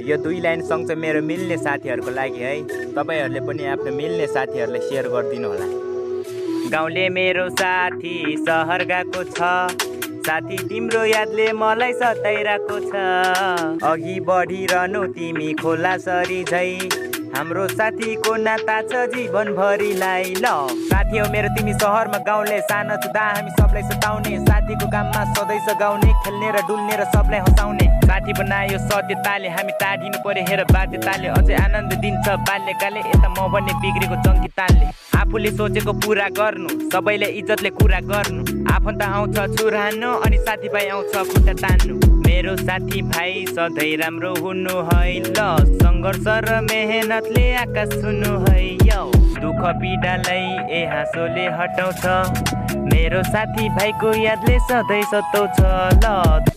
यो 2 लाइन सँगै मेरो मिल्ने साथीहरूको लागि है। तपाईहरुले पनि आफ्नो मिल्ने साथीहरुलाई शेयर गरिदिनु होला। गाउँले मेरो साथी सहर गएको छ, साथी तिम्रो यादले मलाई सताइरहेको छ। अघि बढिरहनु तिमी खोला सरी झै, हाम्रो साथीको नाता छ जीवनभरिलाई। ल साथी हो मेरो तिमी सहरमा गाउँले, सानो छुदा हामी सबलाई सताउने, साथीको काममा सधैँ सघाउने, खेल्ने र डुल्ने र सबलाई हँसाउने। साथी बनायो सत्यताले, हामी टाढिनु पर्यो हेर बाध्यताले, अझै आनन्द दिन्छ बाल्यकालले, यता म भन्ने बिग्रेको जङ्कितालले। आफूले सोचेको पुरा गर्नु, सबैले इज्जतले कुरा गर्नु, आफन्त आउँछ छुरानु अनि साथीभाइ आउँछ खुट्टा तान्नु। मेरो साथी भाइ सधैँ राम्रो हुनु है ल, सङ्घर्ष र मेहनतले आकाश छुनु है यो। दुःख पीडालाई ए हाँसोले हटाउँछ, मेरो साथी भाइको यादले सधैँ सताउँछ ल।